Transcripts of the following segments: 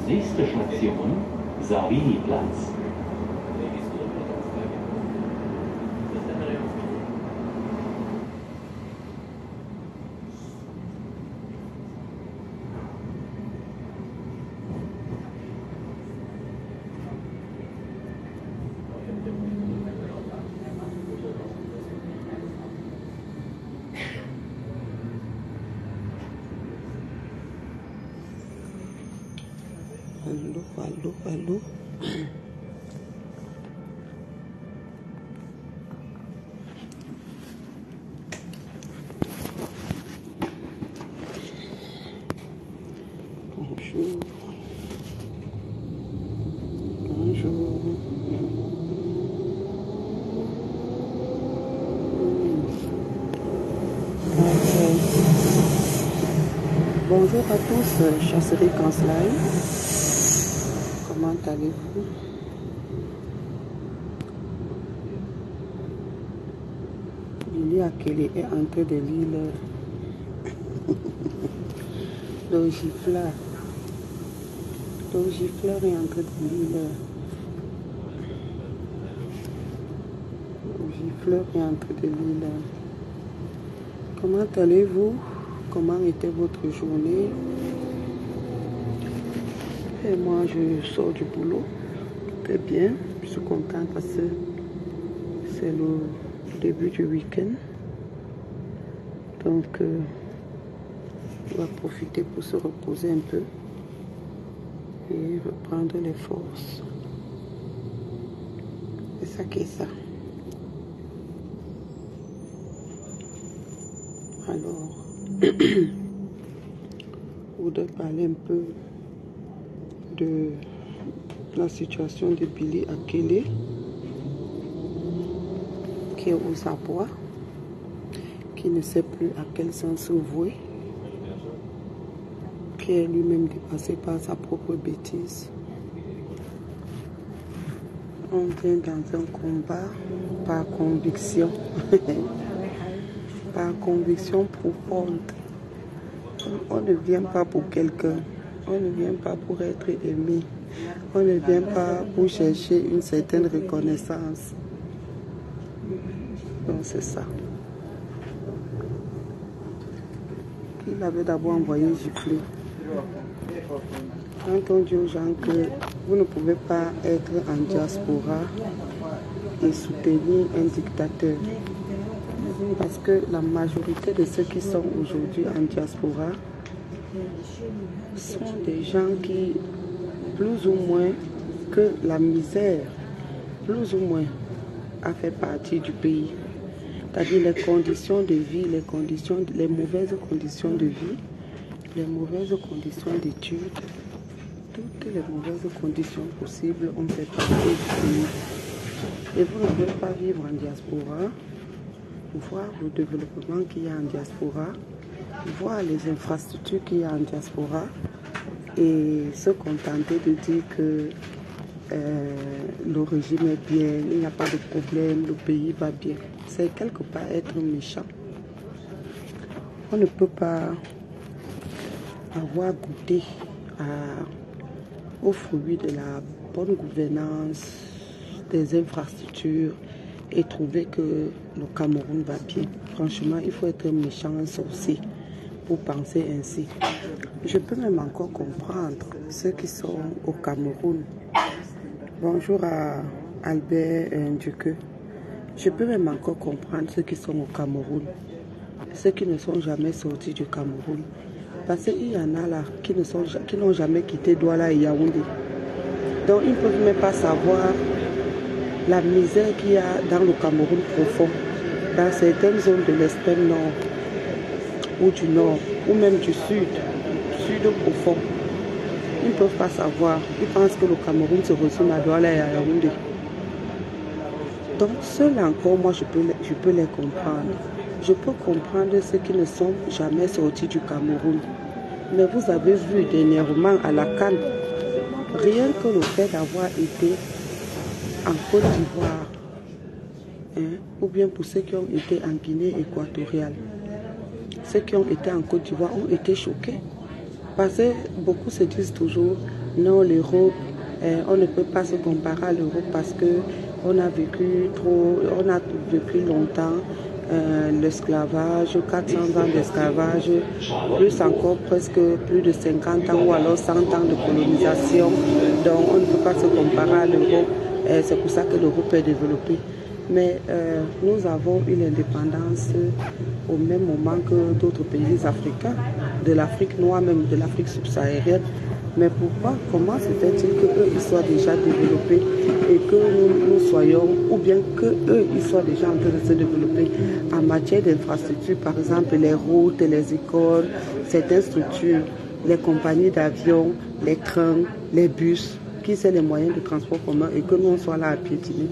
Nächste Station, Savini-Platz. Allô. Bonjour. Bonjour à tous, Chasserie Kanslai. Comment allez-vous? Billy Akele est entré de l'île. Le gifleur. Le gifleur est entré de l'île. Le gifleur est entré de l'île. Comment allez-vous? Comment était votre journée? Et moi, je sors du boulot. Très bien. Je suis contente parce que c'est le début du week-end. Donc, on va profiter pour se reposer un peu et reprendre les forces. C'est ça qui est ça. Alors, je voudrais parler un peu de la situation de Billy Akele, qui est aux abois, qui ne sait plus à quel sens se vouer, qui est lui-même dépassé par sa propre bêtise. On vient dans un combat par conviction, par conviction profonde. On ne vient pas pour quelqu'un, on ne vient pas pour être aimé, on ne vient pas pour chercher une certaine reconnaissance. Donc c'est ça. Il avait d'abord envoyé gifler. Quand on dit aux gens que vous ne pouvez pas être en diaspora et soutenir un dictateur, parce que la majorité de ceux qui sont aujourd'hui en diaspora sont des gens qui, plus ou moins que la misère, plus ou moins, a fait partie du pays. C'est-à-dire les conditions de vie, les mauvaises conditions de vie, les mauvaises conditions d'études, toutes les mauvaises conditions possibles ont fait partie du pays. Et vous ne pouvez pas vivre en diaspora, voir le développement qu'il y a en diaspora, voir les infrastructures qu'il y a en diaspora et se contenter de dire que le régime est bien, il n'y a pas de problème, le pays va bien. C'est quelque part être méchant. On ne peut pas avoir goûté aux fruits de la bonne gouvernance, des infrastructures et trouver que le Cameroun va bien. Franchement, il faut être méchant, un sorcier pour penser ainsi. Je peux même encore comprendre ceux qui sont au Cameroun. Bonjour à Albert Duque. Je peux même encore comprendre ceux qui sont au Cameroun, ceux qui ne sont jamais sortis du Cameroun. Parce qu'il y en a là qui n'ont jamais quitté Douala et Yaoundé. Donc ils ne peuvent même pas savoir la misère qu'il y a dans le Cameroun profond, dans certaines zones de l'extrême nord, ou du nord, ou même du sud profond. Ils ne peuvent pas savoir. Ils pensent que le Cameroun se résume à Douala et à Yaoundé. Donc ceux-là encore, moi je peux les comprendre. Je peux comprendre ceux qui ne sont jamais sortis du Cameroun. Mais vous avez vu dernièrement à la CAN, rien que le fait d'avoir été en Côte d'Ivoire, ou bien pour ceux qui ont été en Guinée équatoriale, ceux qui ont été en Côte d'Ivoire ont été choqués. Parce que beaucoup se disent toujours, non, l'Europe, on ne peut pas se comparer à l'Europe parce que on a vécu longtemps l'esclavage, 400 ans d'esclavage, plus encore presque plus de 50 ans ou alors 100 ans de colonisation. Donc on ne peut pas se comparer à l'Europe. C'est pour ça que l'Europe est développée. Mais nous avons eu l'indépendance au même moment que d'autres pays africains, de l'Afrique noire, même de l'Afrique subsaharienne. Mais pourquoi, comment se fait-il qu'eux, ils soient déjà développés et que nous soyons, ou bien qu'eux, ils soient déjà en train de se développer en matière d'infrastructures, par exemple les routes, les écoles, certaines structures, les compagnies d'avions, les trains, les bus, qui sont les moyens de transport commun et que nous, on soit là à piétiner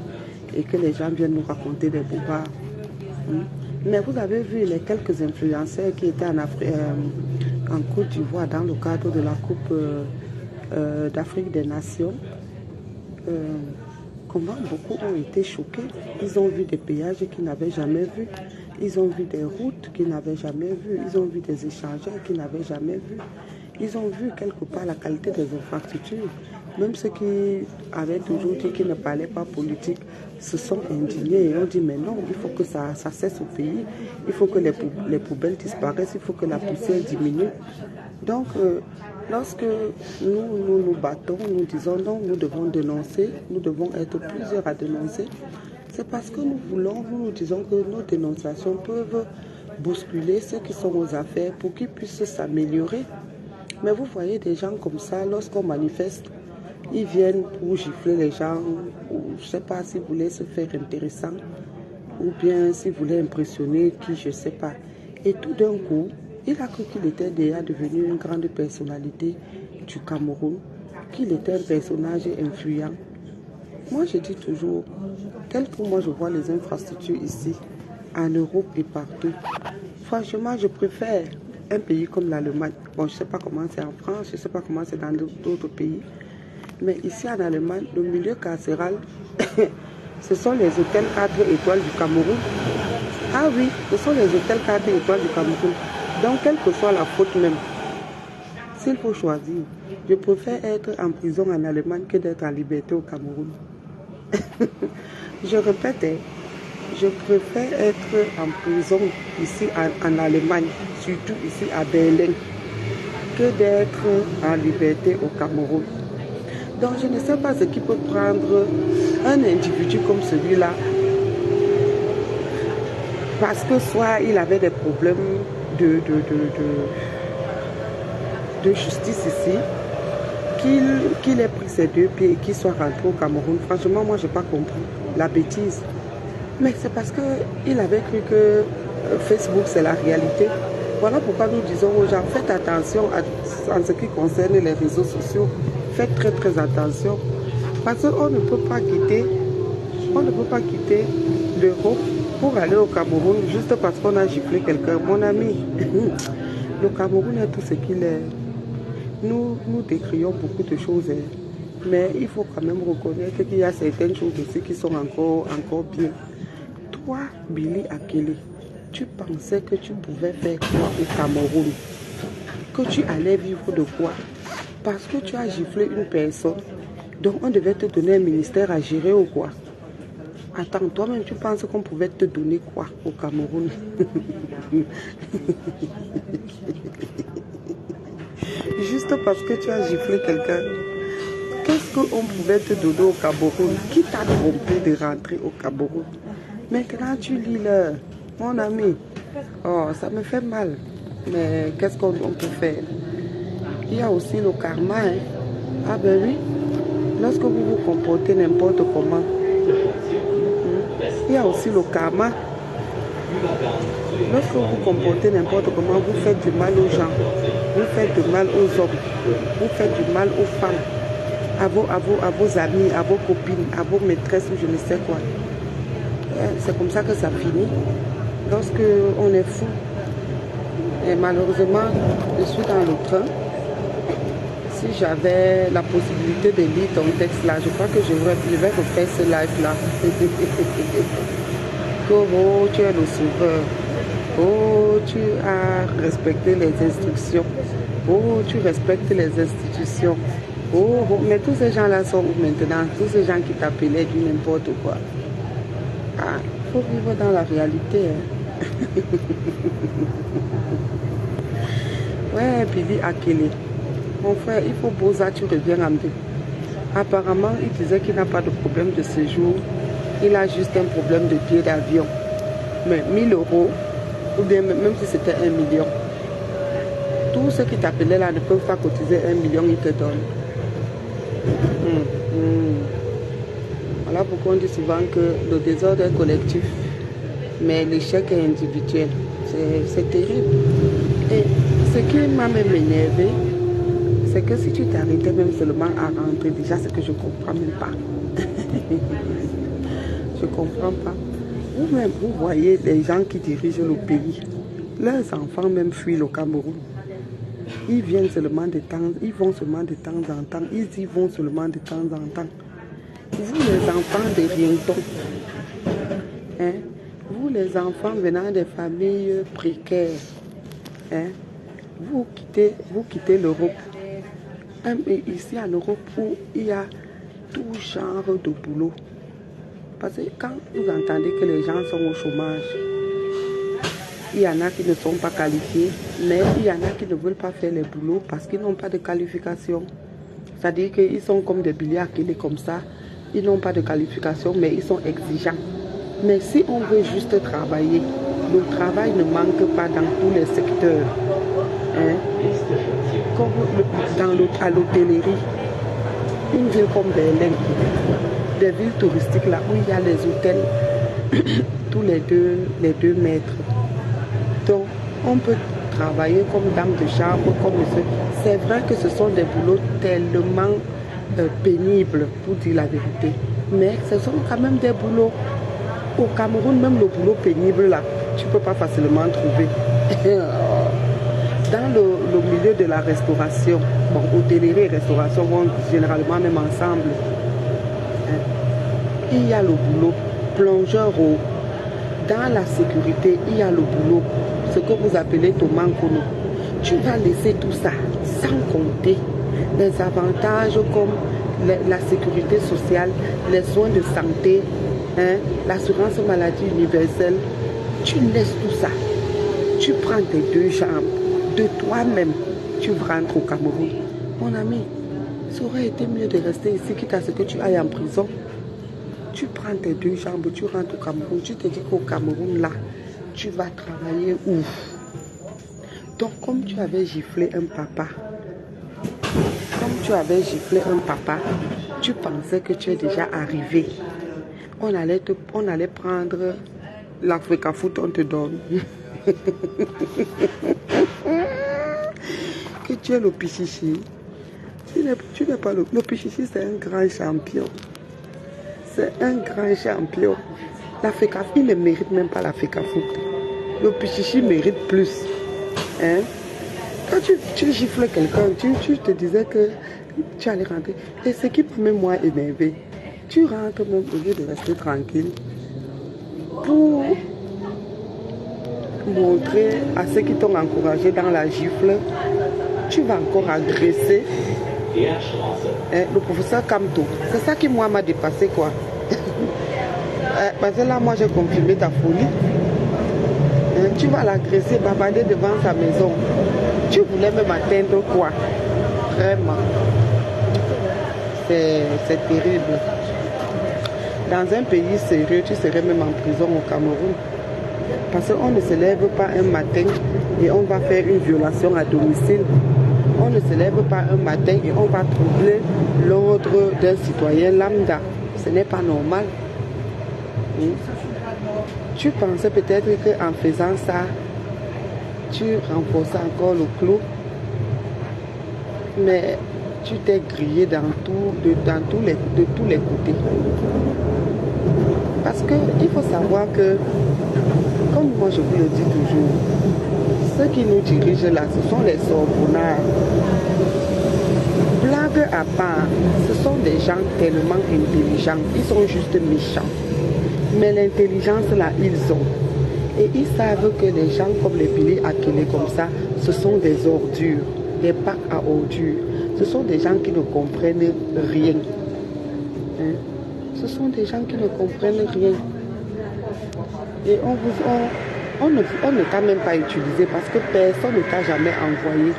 et que les gens viennent nous raconter des bobards. Mais vous avez vu les quelques influenceurs qui étaient en Côte d'Ivoire dans le cadre de la Coupe d'Afrique des Nations. Comment beaucoup ont été choqués. Ils ont vu des péages qu'ils n'avaient jamais vus. Ils ont vu des routes qu'ils n'avaient jamais vues. Ils ont vu des échangeurs qu'ils n'avaient jamais vus. Ils ont vu quelque part la qualité des infrastructures. Même ceux qui avaient toujours dit qu'ils ne parlaient pas politique se sont indignés et ont dit mais non, il faut que ça cesse au pays. Il faut que les poubelles disparaissent, il faut que la poussière diminue. Donc, lorsque nous battons, nous disons non, nous devons dénoncer, nous devons être plusieurs à dénoncer, c'est parce que nous disons que nos dénonciations peuvent bousculer ceux qui sont aux affaires pour qu'ils puissent s'améliorer. Mais vous voyez des gens comme ça, lorsqu'on manifeste, ils viennent pour gifler les gens, ou je ne sais pas s'ils voulaient se faire intéressant, ou bien s'ils voulaient impressionner qui, je ne sais pas. Et tout d'un coup, il a cru qu'il était déjà devenu une grande personnalité du Cameroun, qu'il était un personnage influent. Moi, je dis toujours, tel que moi je vois les infrastructures ici, en Europe et partout, franchement, je préfère un pays comme l'Allemagne. Bon, je ne sais pas comment c'est en France, je ne sais pas comment c'est dans d'autres pays. Mais ici en Allemagne, le milieu carcéral, ce sont les hôtels 4 étoiles du Cameroun. Ah oui, ce sont les hôtels 4 étoiles du Cameroun. Donc, quelle que soit la faute même, s'il faut choisir, je préfère être en prison en Allemagne que d'être en liberté au Cameroun. Je répète, je préfère être en prison ici en Allemagne, surtout ici à Berlin, que d'être en liberté au Cameroun. Donc je ne sais pas ce qui peut prendre un individu comme celui-là, parce que soit il avait des problèmes de justice ici, qu'il ait pris ses deux pieds et qu'il soit rentré au Cameroun. Franchement, moi, je n'ai pas compris la bêtise. Mais c'est parce qu'il avait cru que Facebook, c'est la réalité. Voilà pourquoi nous disons aux gens, faites attention en ce qui concerne les réseaux sociaux. Faites très très attention. Parce qu'on ne peut pas quitter l'Europe pour aller au Cameroun juste parce qu'on a giflé quelqu'un. Mon ami, le Cameroun est tout ce qu'il est. Nous décrions beaucoup de choses, mais il faut quand même reconnaître qu'il y a certaines choses aussi qui sont encore bien. Toi, Billy Akele, tu pensais que tu pouvais faire quoi au Cameroun? Que tu allais vivre de quoi? Parce que tu as giflé une personne, donc on devait te donner un ministère à gérer ou quoi? Attends, toi-même tu penses qu'on pouvait te donner quoi au Cameroun? Juste parce que tu as giflé quelqu'un. Qu'est-ce qu'on pouvait te donner au Cameroun? Qui t'a trompé de rentrer au Cameroun? Maintenant tu lis là, mon ami. Oh, ça me fait mal. Mais qu'est-ce qu'on peut faire? Il y a aussi le karma. Hein? Ah ben oui, lorsque vous vous comportez n'importe comment, il y a aussi le karma. Lorsque vous vous comportez n'importe comment, vous faites du mal aux gens, vous faites du mal aux hommes, vous faites du mal aux femmes, à vos amis, à vos copines, à vos maîtresses ou je ne sais quoi. C'est comme ça que ça finit. Lorsque on est fou. Et malheureusement, je suis dans le train. Si j'avais la possibilité de lire ton texte là, je crois que je vais refaire ce live là. Oh, tu es le sauveur. Oh, tu as respecté les instructions. Oh, tu respectes les institutions. Oh, oh, mais tous ces gens-là sont où maintenant? Tous ces gens qui t'appelaient du n'importe quoi. Ah, il faut vivre dans la réalité. Hein. Ouais, Billy Akele. Mon frère, il faut beau ça, tu reviens en deux. Apparemment, il disait qu'il n'a pas de problème de séjour. Il a juste un problème de billet d'avion. Mais 1000 euros, ou bien même si c'était 1 million, tous ceux qui t'appelaient là ne peuvent pas cotiser 1 million, ils te donnent. Voilà pourquoi on dit souvent que le désordre est collectif, mais l'échec est individuel. C'est terrible. Et ce qui m'a même énervé, c'est que si tu t'arrêtais même seulement à rentrer, déjà c'est que je ne comprends même pas. Je ne comprends pas. Vous-même, vous voyez les gens qui dirigent le pays, leurs enfants même fuient le Cameroun. Ils viennent seulement de temps, ils vont seulement de temps en temps, ils y vont seulement de temps en temps. Vous les enfants de Rienton, hein, vous les enfants venant des familles précaires, hein, vous quittez l'Europe. Ici en Europe où il y a tout genre de boulot. Parce que quand vous entendez que les gens sont au chômage, il y en a qui ne sont pas qualifiés, mais il y en a qui ne veulent pas faire les boulots parce qu'ils n'ont pas de qualification. C'est-à-dire qu'ils sont comme des billets acquis comme ça. Ils n'ont pas de qualification, mais ils sont exigeants. Mais si on veut juste travailler, le travail ne manque pas dans tous les secteurs. Hein? Comme à l'hôtellerie, une ville comme Berlin, des villes touristiques là où il y a les hôtels tous les 2 mètres. Donc, on peut travailler comme dame de chambre, comme monsieur. C'est vrai que ce sont des boulots tellement pénibles, pour dire la vérité. Mais ce sont quand même des boulots. Au Cameroun, même le boulot pénible là, tu ne peux pas facilement trouver. Dans le milieu de la restauration, bon, hôtellerie et restauration vont généralement même ensemble. Il y a le boulot plongeur eau. Dans la sécurité, il y a le boulot, ce que vous appelez Tomankono. Tu vas laisser tout ça sans compter les avantages comme la sécurité sociale, les soins de santé, hein, l'assurance maladie universelle. Tu laisses tout ça. Tu prends tes 2 jambes de toi-même. Tu rentres au Cameroun. Mon ami, ça aurait été mieux de rester ici quitte à ce que tu ailles en prison. Tu prends tes 2 jambes, tu rentres au Cameroun. Tu te dis qu'au Cameroun, là, tu vas travailler où? Donc, comme tu avais giflé un papa, tu pensais que tu es déjà arrivé. On allait prendre l'Africa Foot, on te donne. Que tu es le Pichichi. Tu n'es pas le Pichichi, c'est un grand champion. C'est un grand champion. L'Africa, il ne mérite même pas l'Africa Foot. Le Pichichi mérite plus. Hein? Quand tu gifles quelqu'un, tu te disais que tu allais rentrer. Et ce qui peut même moi énerver, tu rentres même au lieu de rester tranquille pour montrer à ceux qui t'ont encouragé dans la gifle, tu vas encore agresser le professeur Kamto. C'est ça qui moi m'a dépassé quoi. Parce que là moi j'ai confirmé ta folie. Tu vas l'agresser, babader devant sa maison. Tu voulais même atteindre quoi? Vraiment. C'est terrible. Dans un pays sérieux, tu serais même en prison au Cameroun. Parce qu'on ne se lève pas un matin et on va faire une violation à domicile. On ne se lève pas un matin et on va troubler l'ordre d'un citoyen lambda. Ce n'est pas normal. Tu pensais peut-être qu'en faisant ça, tu renforçais encore le clou. Mais tu t'es grillé de tous les côtés. Parce qu'il faut savoir que, comme moi je vous le dis toujours, ceux qui nous dirigent là, ce sont les sorbonnards. Blague à part, ce sont des gens tellement intelligents, ils sont juste méchants. Mais l'intelligence là, ils ont. Et ils savent que les gens comme les Billy Akele comme ça, ce sont des ordures, des packs à ordures. Ce sont des gens qui ne comprennent rien. Hein? Ce sont des gens qui ne comprennent rien. Et on ne t'a même pas utilisé parce que personne ne t'a jamais envoyé.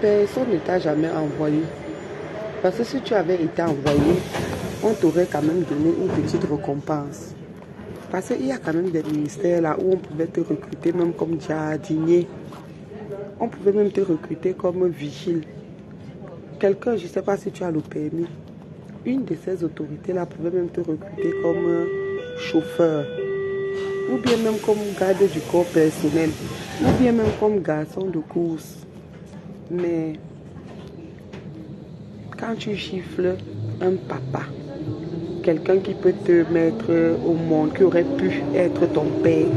Personne ne t'a jamais envoyé. Parce que si tu avais été envoyé, on t'aurait quand même donné une petite récompense. Parce qu'il y a quand même des ministères là où on pouvait te recruter même comme jardinier. On pouvait même te recruter comme vigile. Quelqu'un, je ne sais pas si tu as le permis, une de ces autorités-là pouvait même te recruter comme chauffeur, ou bien même comme garde du corps personnel, ou bien même comme garçon de course. Mais quand tu gifles un papa, quelqu'un qui peut te mettre au monde, qui aurait pu être ton père,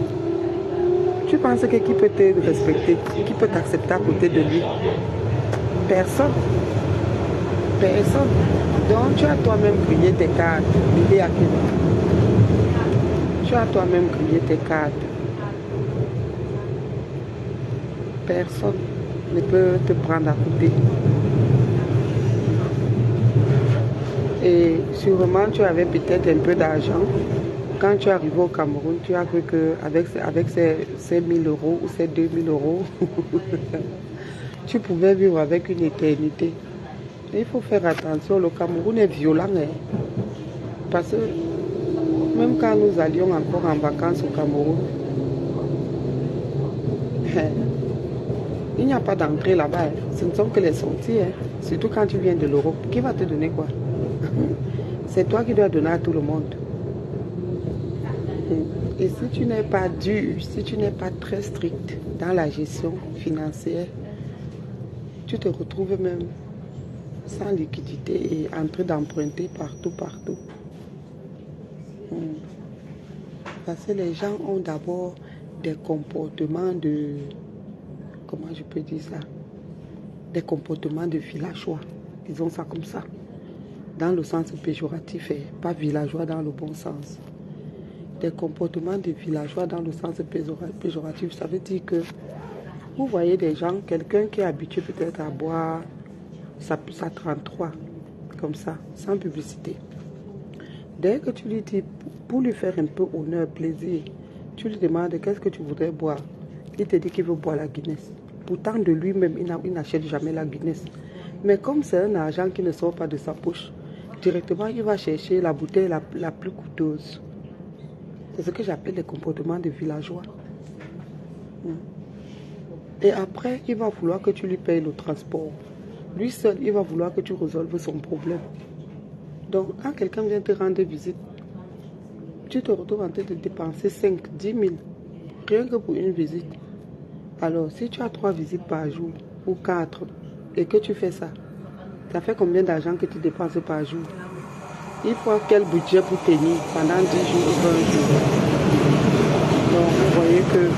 tu penses que qui peut te respecter, qui peut t'accepter à côté de lui? Personne. Personne. Donc tu as toi-même grillé tes cartes. Tu as toi-même grillé tes cartes. Personne ne peut te prendre à côté. Et sûrement tu avais peut-être un peu d'argent. Quand tu es arrivé au Cameroun, tu as cru qu'avec ces 1000 euros ou ces 2000 euros, tu pouvais vivre avec une éternité. Et il faut faire attention, le Cameroun est violent. Hein? Parce que même quand nous allions encore en vacances au Cameroun, il n'y a pas d'entrée là-bas. Hein? Ce ne sont que les sorties. Hein? Surtout quand tu viens de l'Europe. Qui va te donner quoi? C'est toi qui dois donner à tout le monde. Et si tu n'es pas dur, si tu n'es pas très strict dans la gestion financière, tu te retrouves même sans liquidité et en train d'emprunter partout. Parce que les gens ont d'abord des comportements de... Comment je peux dire ça? Des comportements de villageois. Ils ont ça comme ça. Dans le sens péjoratif et pas villageois dans le bon sens. Des comportements de villageois dans le sens péjoratif, ça veut dire que vous voyez des gens, quelqu'un qui est habitué peut-être à boire sa 33, comme ça, sans publicité. Dès que tu lui dis, pour lui faire un peu honneur, plaisir, tu lui demandes qu'est-ce que tu voudrais boire. Il te dit qu'il veut boire la Guinness. Pourtant, de lui-même, il n'achète jamais la Guinness. Mais comme c'est un argent qui ne sort pas de sa poche, directement, il va chercher la bouteille la plus coûteuse. C'est ce que j'appelle les comportements de villageois. Et après, il va vouloir que tu lui payes le transport. Lui seul, il va vouloir que tu résolves son problème. Donc, quand quelqu'un vient te rendre visite, tu te retrouves en train de dépenser 5, 10 000, rien que pour une visite. Alors, si tu as 3 visites par jour, ou 4, et que tu fais ça, ça fait combien d'argent que tu dépenses par jour? Il faut quel budget pour tenir pendant 10 jours ou 20 jours? Donc, vous voyez que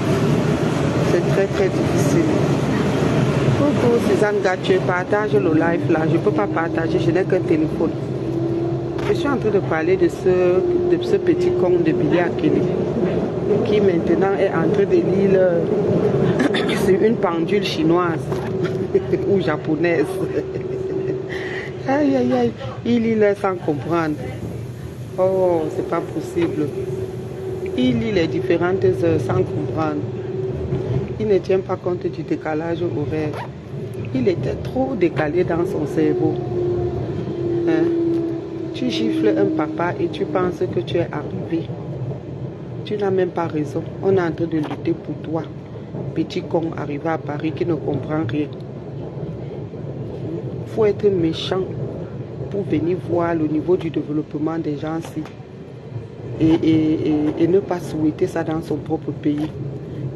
c'est très très difficile. Coucou Suzanne Gathieu, partage le live là. Je ne peux pas partager, je n'ai qu'un téléphone. Je suis en train de parler de ce petit con de Billy Akili qui maintenant est en train de lire sur une pendule chinoise ou japonaise. Aïe aïe aïe, il lit sans comprendre. Oh, c'est pas possible. Il lit les différentes heures sans comprendre. Il ne tient pas compte du décalage horaire. Il était trop décalé dans son cerveau. Hein? Tu gifles un papa et tu penses que tu es arrivé. Tu n'as même pas raison. On est en train de lutter pour toi. Petit con arrivé à Paris qui ne comprend rien. Il faut être méchant pour venir voir le niveau du développement des gens-ci. Et ne pas souhaiter ça dans son propre pays.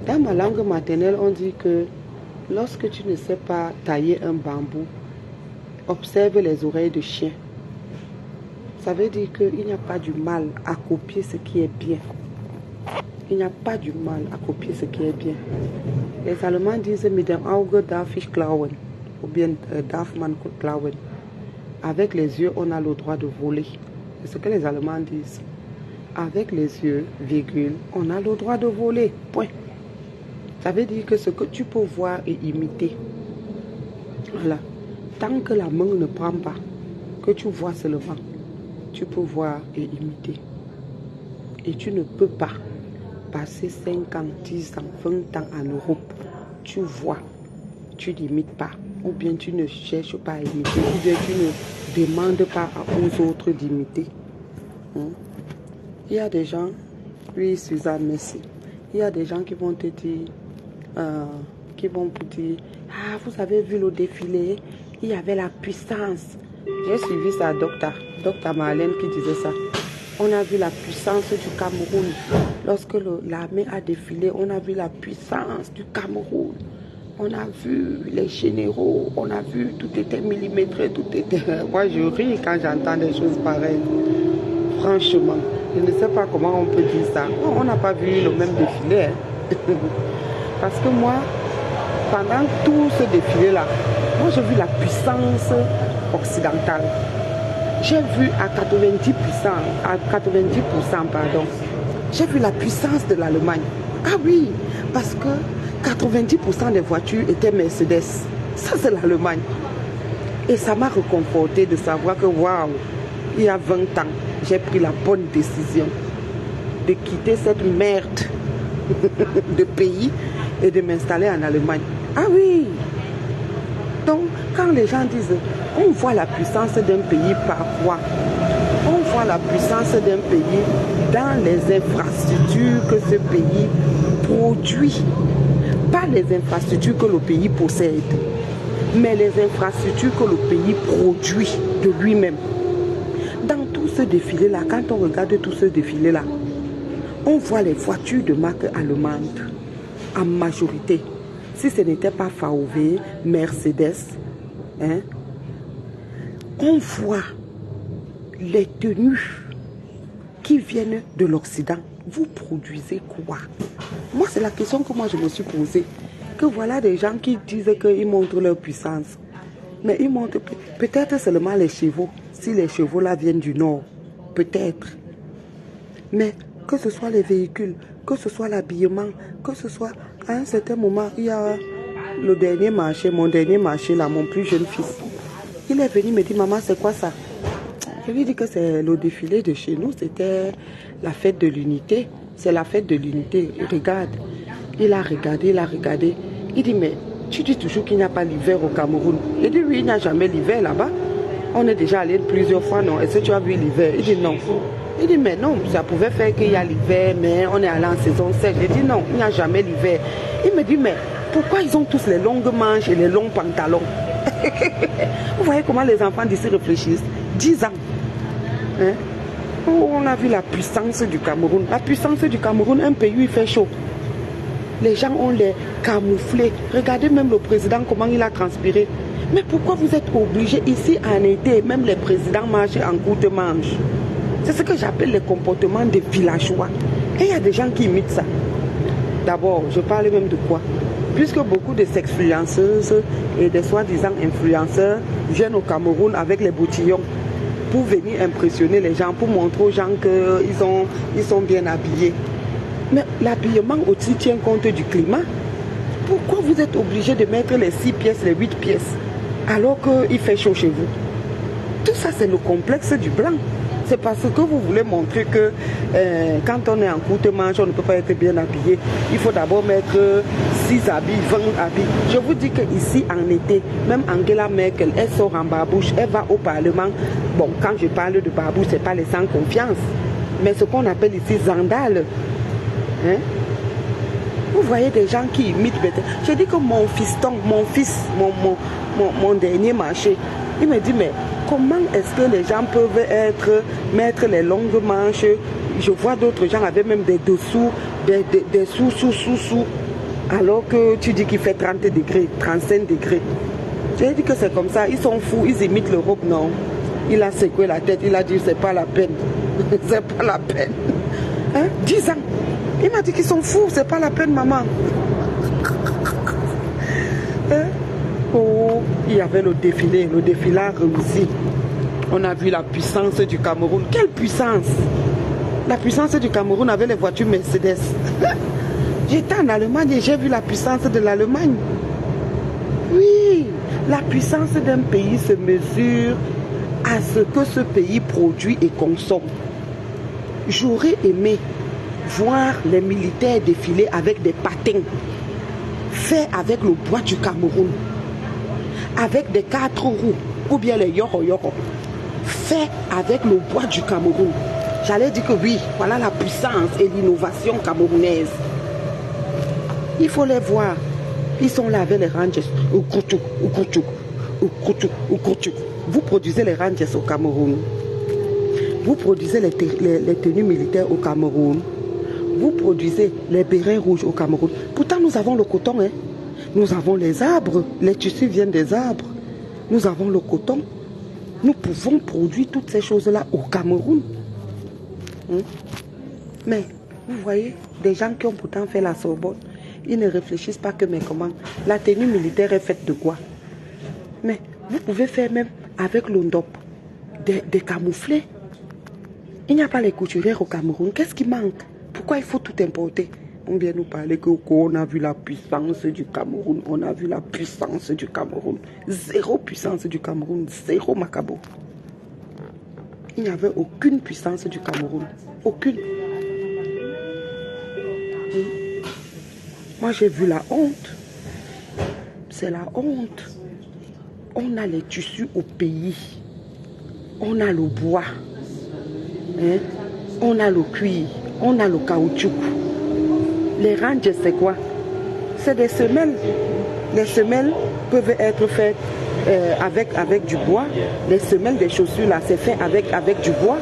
Dans ma langue maternelle, on dit que lorsque tu ne sais pas tailler un bambou, observe les oreilles de chien. Ça veut dire qu'il n'y a pas du mal à copier ce qui est bien. Il n'y a pas du mal à copier ce qui est bien. Les Allemands disent mit dem Auge darf ich klauen, ou bien darf man klauen. Avec les yeux, on a le droit de voler. C'est ce que les Allemands disent. Avec les yeux, virgule, on a le droit de voler. Point. Ça veut dire que ce que tu peux voir et imiter. Voilà. tant que la main ne prend pas, que tu vois seulement, tu peux voir et imiter. Et tu ne peux pas passer 5 ans, 10 ans, 20 ans en Europe. Tu vois, tu n'imites pas. Ou bien tu ne cherches pas à imiter. Ou bien tu ne demandes pas aux autres d'imiter. Il y a des gens, oui Suzanne, merci. Il y a des gens qui vont te dire, ah, vous avez vu le défilé, il y avait la puissance. J'ai suivi ça, docteur Marlène qui disait ça. On a vu la puissance du Cameroun. Lorsque l'armée a défilé, on a vu la puissance du Cameroun. On a vu les généraux, on a vu, tout était millimétré, tout était... Moi, je ris quand j'entends des choses pareilles. Franchement, je ne sais pas comment on peut dire ça. On n'a pas vu le même défilé. Hein. Parce que moi, pendant tout ce défilé-là, moi, j'ai vu la puissance occidentale. J'ai vu à 90%, pardon, j'ai vu la puissance de l'Allemagne. Ah oui, parce que 90% des voitures étaient Mercedes. Ça, c'est l'Allemagne. Et ça m'a réconforté de savoir que, waouh, il y a 20 ans, j'ai pris la bonne décision de quitter cette merde de pays et de m'installer en Allemagne. Ah oui. Donc, quand les gens disent, on voit la puissance d'un pays par quoi? On voit la puissance d'un pays dans les infrastructures que ce pays produit. Pas les infrastructures que le pays possède, mais les infrastructures que le pays produit de lui-même. Dans tout ce défilé-là, quand on regarde tout ce défilé-là, on voit les voitures de marque allemande en majorité. Si ce n'était pas VW, Mercedes, hein, on voit les tenues qui viennent de l'Occident. Vous produisez quoi? Moi, c'est la question que moi je me suis posée. Que voilà des gens qui disent qu'ils montrent leur puissance. Mais ils montrent peut-être seulement les chevaux. Si les chevaux là viennent du Nord, peut-être. Mais que ce soit les véhicules, que ce soit l'habillement, que ce soit... À un certain moment, il y a le dernier marché, mon dernier marché là, mon plus jeune fils. Il est venu me dire, maman, c'est quoi ça? Je lui ai dit que c'est le défilé de chez nous, c'était la fête de l'unité. C'est la fête de l'unité. Regarde. Il a regardé. Il dit, mais tu dis toujours qu'il n'y a pas l'hiver au Cameroun. Il dit, oui, il n'y a jamais l'hiver là-bas. On est déjà allé plusieurs fois, non? Est-ce que tu as vu l'hiver? Il dit, non. Il dit, mais non, ça pouvait faire qu'il y a l'hiver, mais on est allé en saison sèche. Il dit, non, il n'y a jamais l'hiver. Il me dit, mais pourquoi ils ont tous les longues manches et les longs pantalons? Vous voyez comment les enfants d'ici réfléchissent? 10 ans. Hein? On a vu la puissance du Cameroun. La puissance du Cameroun, un pays où il fait chaud. Les gens ont les camouflés. Regardez même le président, comment il a transpiré. Mais pourquoi vous êtes obligés ici en été, même les présidents marchent en courte manche? C'est ce que j'appelle les comportements des villageois. Et il y a des gens qui imitent ça. D'abord, je parle même de quoi? Puisque beaucoup de sexfluenceuses et des soi-disant influenceurs viennent au Cameroun avec les boutillons pour venir impressionner les gens, pour montrer aux gens qu'ils sont bien habillés. Mais l'habillement aussi tient compte du climat. Pourquoi vous êtes obligé de mettre les 6 pièces, les 8 pièces, alors qu'il fait chaud chez vous? Tout ça, c'est le complexe du blanc. C'est parce que vous voulez montrer que quand on est en courte manche, on ne peut pas être bien habillé. Il faut d'abord mettre 6 habits, 20 habits. Je vous dis qu'ici, en été, même Angela Merkel, elle sort en barbouche, elle va au Parlement. Bon, quand je parle de barbouche, ce n'est pas les sans confiance, mais ce qu'on appelle ici sandales. Hein? Vous voyez des gens qui imitent. J'ai dit que mon fiston, mon fils, mon dernier marché, il me dit, mais comment est-ce que les gens peuvent mettre les longues manches? Je vois d'autres gens avec même des dessous, des sous, alors que tu dis qu'il fait 30 degrés, 35 degrés. J'ai dit que c'est comme ça, ils sont fous, ils imitent l'Europe, non? Il a secoué la tête, il a dit, c'est pas la peine. C'est pas la peine. Hein? 10 ans. Il m'a dit qu'ils sont fous, c'est pas la peine, maman. Hein? Oh, il y avait le défilé a réussi. On a vu la puissance du Cameroun. Quelle puissance! La puissance du Cameroun avec les voitures Mercedes. J'étais en Allemagne et j'ai vu la puissance de l'Allemagne. Oui, La puissance d'un pays se mesure à ce que ce pays produit et consomme. J'aurais aimé voir les militaires défiler avec des patins faits avec le bois du Cameroun, avec des 4 roues ou bien les yoro-yoro faits avec le bois du Cameroun. J'allais dire que oui, voilà la puissance et l'innovation camerounaise. Il faut les voir. Ils sont là avec les Rangers. Vous produisez les Rangers au Cameroun. Vous produisez les tenues militaires au Cameroun. Vous produisez les bérets rouges au Cameroun. Pourtant, nous avons le coton. Hein? Nous avons les arbres. Les tissus viennent des arbres. Nous avons le coton. Nous pouvons produire toutes ces choses-là au Cameroun. Mais, vous voyez, des gens qui ont pourtant fait la Sorbonne, ils ne réfléchissent pas que, mais comment? La tenue militaire est faite de quoi? Mais vous pouvez faire même avec l'ondop des camouflés. Il n'y a pas les couturières au Cameroun. Qu'est-ce qui manque? Pourquoi il faut tout importer? On vient nous parler qu'on a vu la puissance du Cameroun. On a vu la puissance du Cameroun. Zéro puissance du Cameroun. Zéro Macabo. Il n'y avait aucune puissance du Cameroun. Aucune. Moi, j'ai vu la honte. C'est la honte. On a les tissus au pays. On a le bois. Hein? On a le cuir. On a le caoutchouc. Les ranges, c'est quoi? C'est des semelles. Les semelles peuvent être faites avec du bois. Les semelles des chaussures, là, c'est fait avec du bois.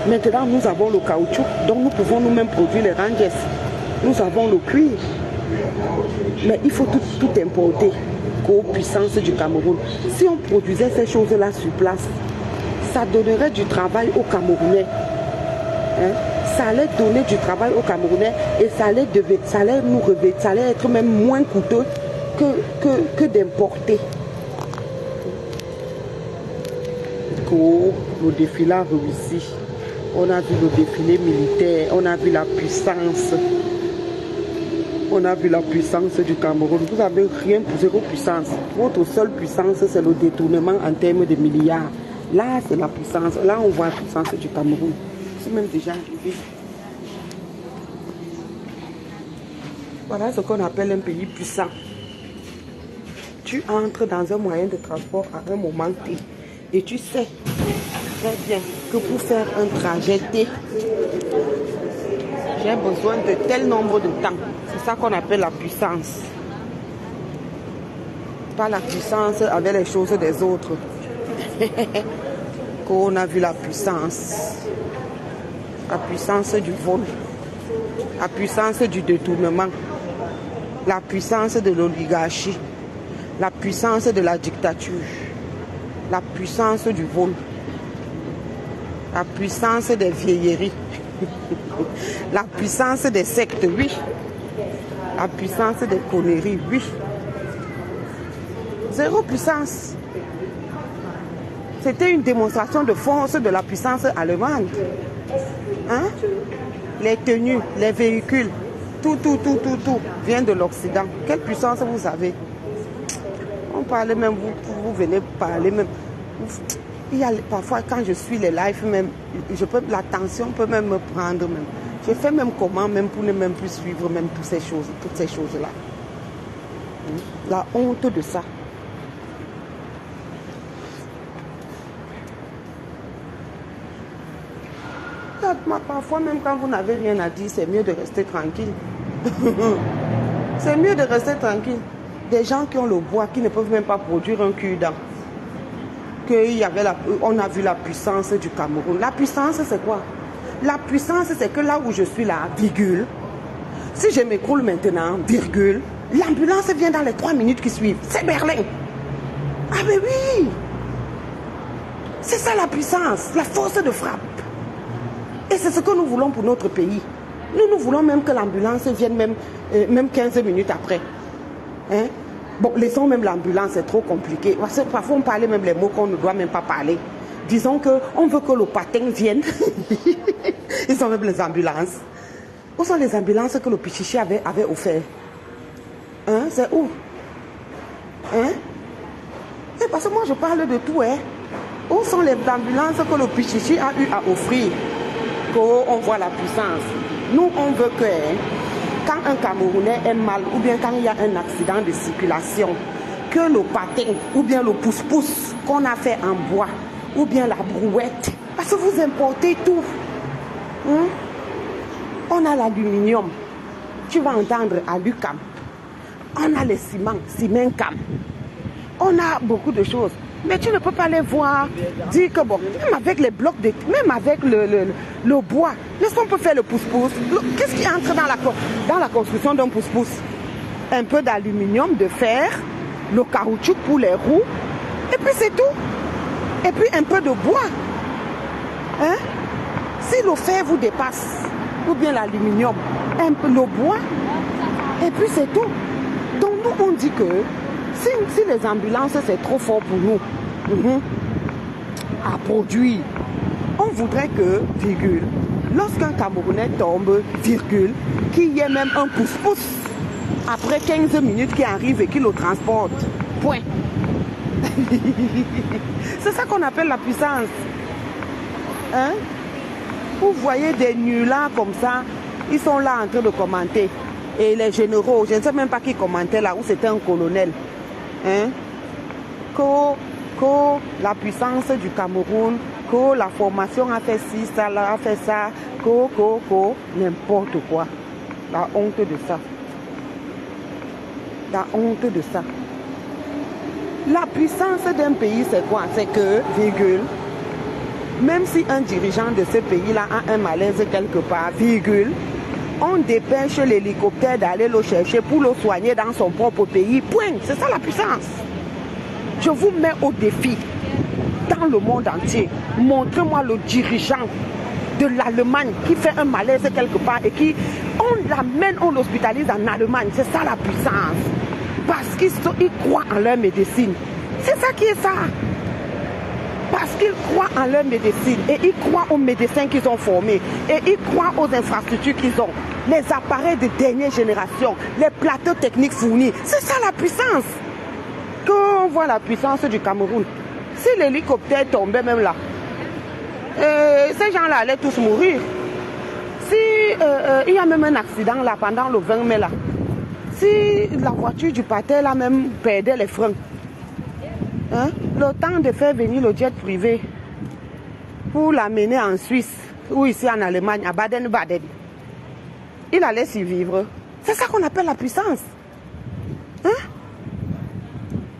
Maintenant, nous avons le caoutchouc, donc nous pouvons nous-mêmes produire les ranges. Nous avons le cuir. Mais il faut tout importer qu'aux puissances du Cameroun. Si on produisait ces choses-là sur place, ça donnerait du travail aux Camerounais. Hein? Ça allait donner du travail aux Camerounais et ça allait être même moins coûteux que d'importer. Le défilé a réussi. On a vu le défilé militaire, on a vu la puissance. On a vu la puissance du Cameroun. Vous avez rien pour zéro puissance. Votre seule puissance, c'est le détournement en termes de milliards. Là, c'est la puissance. Là, on voit la puissance du Cameroun. C'est même déjà arrivé. Voilà ce qu'on appelle un pays puissant. Tu entres dans un moyen de transport à un moment T. Et tu sais très bien que pour faire un trajet T, j'ai besoin de tel nombre de temps. C'est ça qu'on appelle la puissance. Pas la puissance avec les choses des autres. Qu'on a vu la puissance. La puissance du vol. La puissance du détournement. La puissance de l'oligarchie. La puissance de la dictature. La puissance du vol. La puissance des vieilleries. La puissance des sectes, oui. La puissance des conneries, oui. Zéro puissance. C'était une démonstration de force de la puissance allemande. Hein? Les tenues, les véhicules, tout vient de l'Occident. Quelle puissance vous avez? On parlait même, vous venez parler même. Il y a parfois quand je suis les lives même, la tension peut même me prendre même. Je fais même comment même pour ne même plus suivre même toutes ces choses-là. La honte de ça. Parfois même quand vous n'avez rien à dire, c'est mieux de rester tranquille. C'est mieux de rester tranquille. Des gens qui ont le bois, qui ne peuvent même pas produire un cul-dent. On a vu la puissance du Cameroun. La puissance, c'est quoi? La puissance, c'est que là où je suis là, virgule, si je m'écroule maintenant, virgule, l'ambulance vient dans les 3 minutes qui suivent. C'est Berlin. Ah mais oui! C'est ça la puissance, la force de frappe. Et c'est ce que nous voulons pour notre pays. Nous voulons même que l'ambulance vienne même 15 minutes après. Hein? Bon, laissons même l'ambulance, c'est trop compliqué. Parce que parfois, on parlait même les mots qu'on ne doit même pas parler. Disons qu'on veut que le patin vienne. Ils sont même les ambulances. Où sont les ambulances que le Pichichi avait offert? Hein? C'est où? Hein? Et parce que moi, je parle de tout. Hein? Où sont les ambulances que le Pichichi a eu à offrir? Qu'on voit la puissance. Nous, on veut que quand un Camerounais est mal, ou bien quand il y a un accident de circulation, que le patin, ou bien le pouce-pouce qu'on a fait en bois, ou bien la brouette, parce que vous importez tout. Hein? On a l'aluminium. Tu vas entendre Alucam. On a les ciments, Cimencam. On a beaucoup de choses. Mais tu ne peux pas les voir, dire que bon, même avec les blocs, même avec le bois, est-ce qu'on peut faire le pouce-pouce? Qu'est-ce qui entre dans la construction d'un pouce-pouce? Un peu d'aluminium, de fer, le caoutchouc pour les roues, et puis c'est tout. Et puis un peu de bois. Hein? Si le fer vous dépasse, ou bien l'aluminium, un peu le bois, et puis c'est tout. Donc nous on dit que si les ambulances c'est trop fort pour nous à produire, on voudrait que, virgule, lorsqu'un Camerounais tombe, virgule, qu'il y ait même un pouce-pouce après 15 minutes qui arrive et qui le transporte. Point. C'est ça qu'on appelle la puissance. Hein? Vous voyez des nullards comme ça, ils sont là en train de commenter. Et les généraux, je ne sais même pas qui commentait là, où c'était un colonel. Hein? Que la puissance du Cameroun, que la formation a fait ci, ça, là, a fait ça, n'importe quoi. La honte de ça. La honte de ça. La puissance d'un pays, c'est quoi? C'est que, virgule, même si un dirigeant de ce pays-là a un malaise quelque part, virgule, on dépêche l'hélicoptère d'aller le chercher pour le soigner dans son propre pays. Point. C'est ça la puissance. Je vous mets au défi dans le monde entier. Montrez-moi le dirigeant de l'Allemagne qui fait un malaise quelque part et qui, on l'amène, on l'hospitalise en Allemagne. C'est ça la puissance. Parce qu'ils croient en leur médecine. C'est ça qui est ça. Parce qu'ils croient en leur médecine et ils croient aux médecins qu'ils ont formés et ils croient aux infrastructures qu'ils ont, les appareils de dernière génération, les plateaux techniques fournis. C'est ça la puissance. Quand on voit la puissance du Cameroun, si l'hélicoptère tombait même là, ces gens-là allaient tous mourir. Si il y a même un accident là pendant le 20 mai là, si la voiture du pater là même perdait les freins, hein, le temps de faire venir le jet privé pour l'amener en Suisse ou ici en Allemagne, à Baden-Baden, il allait survivre. C'est ça qu'on appelle la puissance. Hein?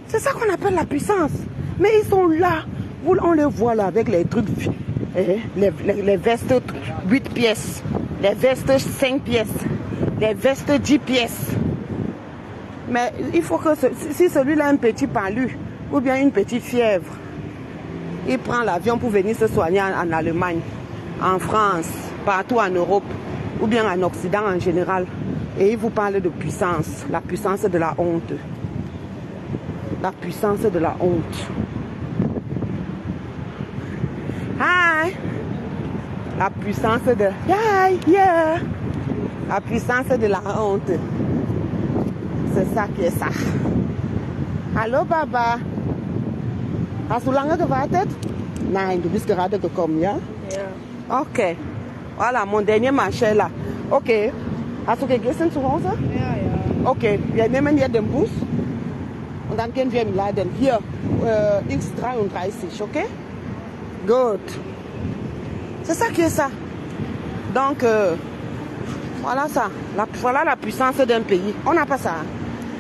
C'est ça qu'on appelle la puissance. Mais ils sont là, on les voit là avec les trucs, les vestes 8 pièces, les vestes 5 pièces, les vestes 10 pièces. Mais il faut que si celui-là a un petit palu, ou bien une petite fièvre, il prend l'avion pour venir se soigner en Allemagne, en France, partout en Europe, ou bien en Occident en général. Et il vous parle de puissance, la puissance de la honte. La puissance de la honte. Hi! La puissance de... Yeah! La puissance de la honte. C'est ça qui est ça. Allô, Baba? Hast du lange gewartet? Nein, du bist gerade gekommen, ja? Ja. Okay. Voilà, mon dernier marché là. Okay. Hast du gegessen zu Hause? Ja, ja. Okay, wir nehmen hier den Bus und dann gehen wir im Laden. Hier, X33, okay? Good. C'est ça qui est ça. Donc, voilà ça. Voilà la puissance d'un pays. On n'a pas ça.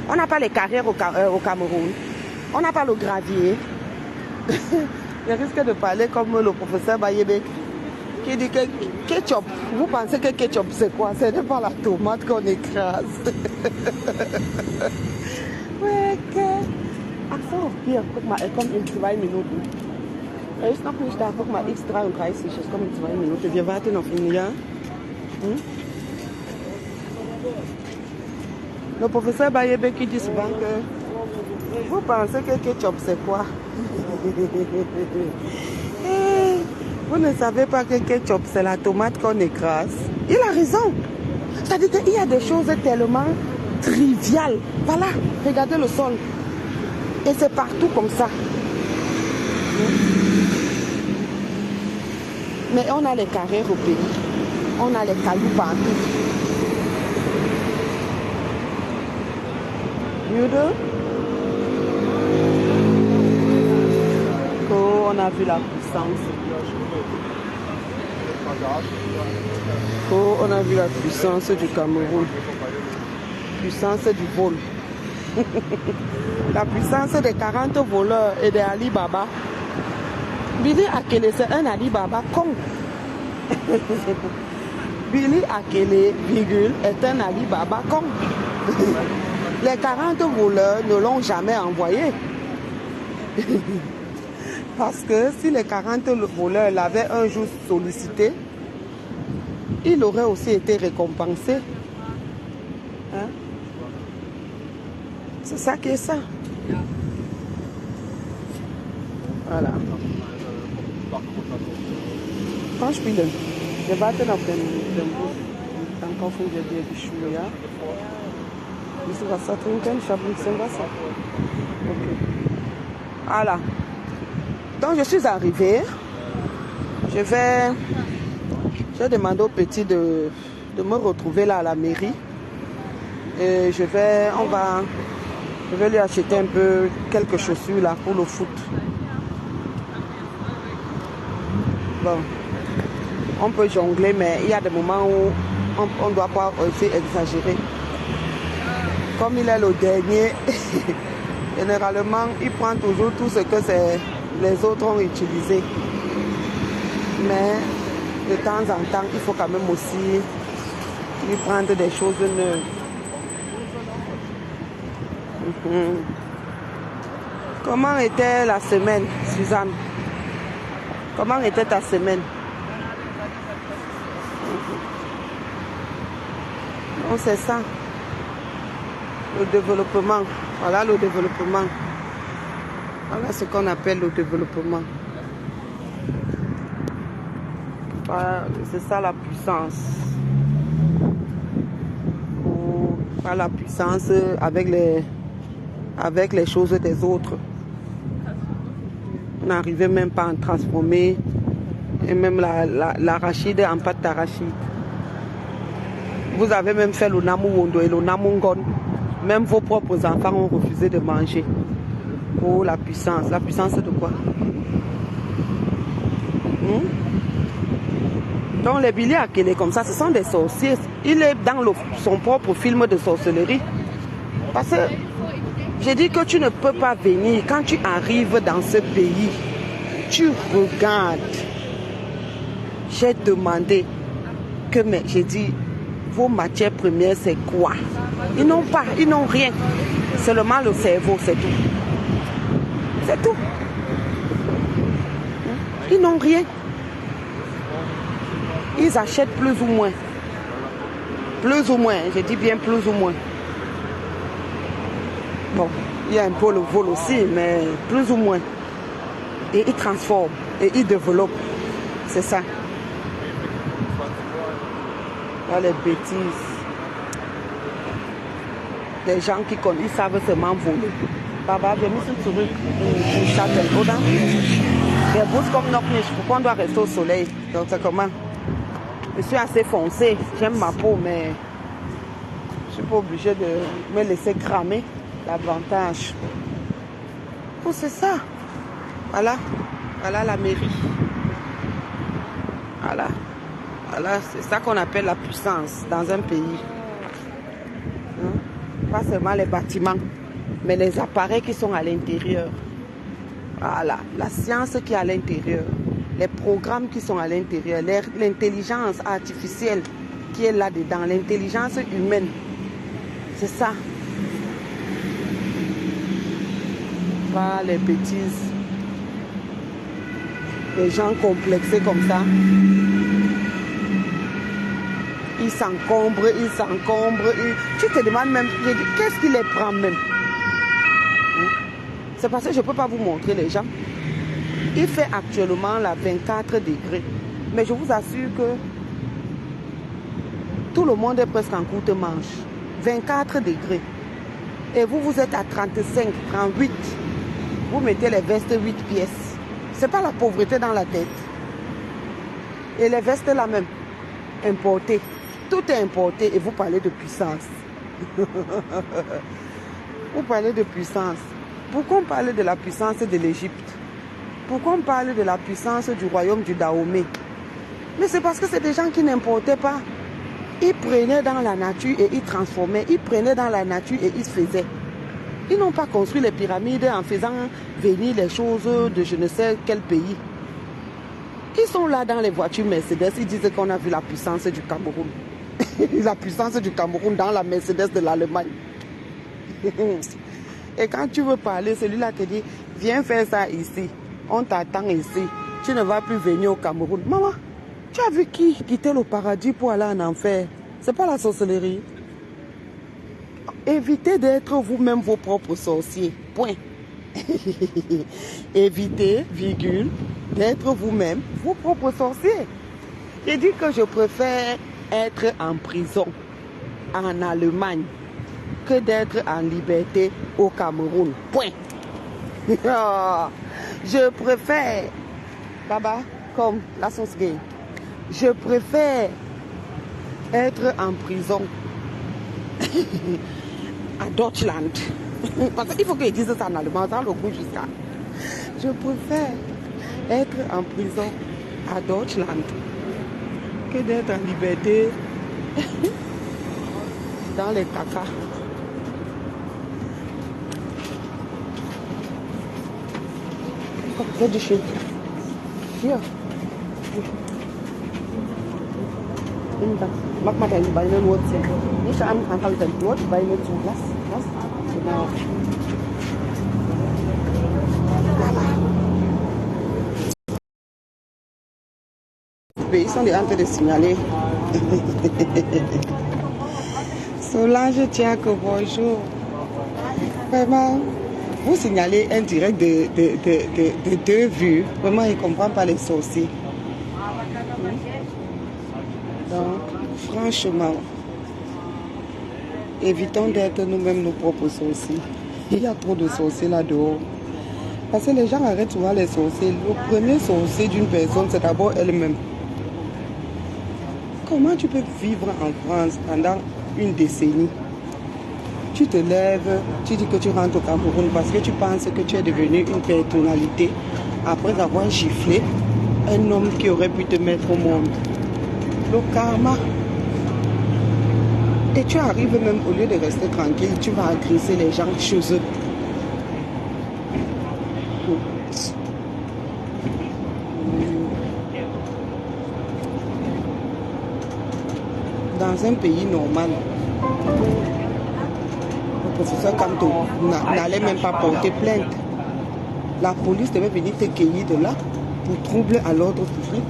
On n'a pas les carrières au Cameroun. On n'a pas le gravier. Je risque de parler comme le professeur Bayebe qui dit que ketchup. Vous pensez que ketchup c'est quoi? Ce n'est pas la tomate qu'on écrase. Ach so, hier, guck mal, kommt in 2 Minuten. Ist noch nicht da, guck mal, X33, es kommt in 2 Minuten. Wir warten auf ihn, ja? Le professeur Bayebe qui dit souvent que vous pensez que ketchup c'est quoi? Vous ne savez pas que ketchup c'est la tomate qu'on écrase. Il a raison. C'est-à-dire qu'il y a des choses tellement triviales. Voilà, regardez le sol. Et c'est partout comme ça. Mais on a les carrières au pays. On a les cailloux partout. Mieux de... Oh, on a vu la puissance. Oh, on a vu la puissance du Cameroun. Puissance du vol. La puissance des 40 voleurs et des Alibaba. Billy Akele, c'est un Alibaba con. Billy Akele, virgule, est un Alibaba con. Les 40 voleurs ne l'ont jamais envoyé. Parce que si les 40 voleurs l'avaient un jour sollicité, il aurait aussi été récompensé. Hein? C'est ça qui est ça. Voilà. Quand je puis le débattre dans le encore faut que je dise du chouïa. Isso vai só trincar no shopping sem passar. Ok. Voilà. Donc je suis arrivée. J'ai demandé au petit de me retrouver là à la mairie. Et je vais lui acheter un peu quelques chaussures là pour le foot. Bon, on peut jongler, mais il y a des moments où on ne doit pas aussi exagérer. Comme il est le dernier, généralement, il prend toujours tout ce que les autres ont utilisé. Mais de temps en temps, il faut quand même aussi lui prendre des choses neuves. Comment était la semaine, Suzanne? Comment était ta semaine? Donc c'est ça. Le développement. Voilà le développement. Voilà ce qu'on appelle le développement. Voilà, c'est ça la puissance. Pas la puissance avec les choses des autres. On n'arrivait même pas à en transformer. Et même l'arachide en pâte d'arachide. Vous avez même fait le namuwondo et le namungon. Même vos propres enfants ont refusé de manger. Oh, la puissance. La puissance de quoi? Donc les Billy Akele comme ça, ce sont des sorciers. Il est dans son propre film de sorcellerie. Parce que j'ai dit que tu ne peux pas venir. Quand tu arrives dans ce pays, tu regardes. J'ai demandé que, mais j'ai dit, vos matières premières, c'est quoi? Ils n'ont pas, ils n'ont rien. Seulement le cerveau, c'est tout. C'est tout. Ils n'ont rien. Ils achètent plus ou moins. Plus ou moins, je dis bien plus ou moins. Bon, il y a un peu le vol aussi, mais plus ou moins. Et ils transforment, et ils développent. C'est ça. Là, les bêtises. Les gens qui connaissent, ils savent seulement voler. Baba, j'ai mis ce truc, une chatte, oder? Der Bus kommt noch nicht. Pourquoi on doit rester au soleil? Donc, c'est comment? Je suis assez foncé. J'aime ma peau, mais je ne suis pas obligée de me laisser cramer davantage. Oh, c'est ça. Voilà. Voilà la mairie. Voilà. Voilà, c'est ça qu'on appelle la puissance dans un pays. Pas seulement les bâtiments, mais les appareils qui sont à l'intérieur. Voilà, la science qui est à l'intérieur, les programmes qui sont à l'intérieur, l'intelligence artificielle qui est là-dedans, l'intelligence humaine. C'est ça. Pas les bêtises. Les gens complexés comme ça. Ils s'encombrent, ils s'encombrent. Tu te demandes même, qu'est-ce qui les prend même? C'est parce que je ne peux pas vous montrer les gens. Il fait actuellement la 24 degrés. Mais je vous assure que tout le monde est presque en courte manche. 24 degrés. Et vous, vous êtes à 35, 38. vous mettez les vestes 8 pièces. C'est pas la pauvreté dans la tête. Et les vestes là même, importées. Tout est importé et vous parlez de puissance. Vous parlez de puissance. Pourquoi on parle de la puissance de l'Égypte? Pourquoi on parle de la puissance du royaume du Dahomey? Mais c'est parce que c'est des gens qui n'importaient pas. Ils prenaient dans la nature et ils transformaient. Ils prenaient dans la nature et ils faisaient. Ils n'ont pas construit les pyramides en faisant venir les choses de je ne sais quel pays. Ils sont là dans les voitures Mercedes. Ils disent qu'on a vu la puissance du Cameroun. La puissance du Cameroun dans la Mercedes de l'Allemagne. Et quand tu veux parler, celui-là te dit, viens faire ça ici. On t'attend ici. Tu ne vas plus venir au Cameroun. Maman, tu as vu qui quitter le paradis pour aller en enfer? C'est pas la sorcellerie. Évitez d'être vous-même vos propres sorciers. Point. Évitez, virgule, d'être vous-même vos propres sorciers. J'ai dit que je préfère être en prison en Allemagne que d'être en liberté au Cameroun. Point. Je préfère, Baba, comme la sauce gay, je préfère être en prison à Deutschland. Parce qu'il faut qu'ils disent ça en allemand, ça le goût jusqu'à. Je préfère être en prison à Deutschland que d'être en liberté dans les caca. Get the shit. Hier. Mach mal deine Beine nur ziehen. Nicht anhalten, nur die Beine zu. Lass. Genau. Ils sont en train de signaler. Solange Tiako, bonjour. Vraiment, vous signalez un direct de 2 vues. Vraiment, il ne comprend pas les sorciers. Donc, franchement, évitons d'être nous-mêmes nos propres sorciers. Il y a trop de sorciers là-dehors. Parce que les gens arrêtent souvent les sorciers. Le premier sorcier d'une personne, c'est d'abord elle-même. Comment tu peux vivre en France pendant une décennie? Tu te lèves, tu dis que tu rentres au Cameroun parce que tu penses que tu es devenu une personnalité après avoir giflé un homme qui aurait pu te mettre au monde. Le karma. Et tu arrives même, au lieu de rester tranquille, tu vas agresser les gens chez eux. Dans un pays normal, le professeur Kanto n'allait même pas porter plainte. La police devait venir te cueillir de là pour trouble à l'ordre public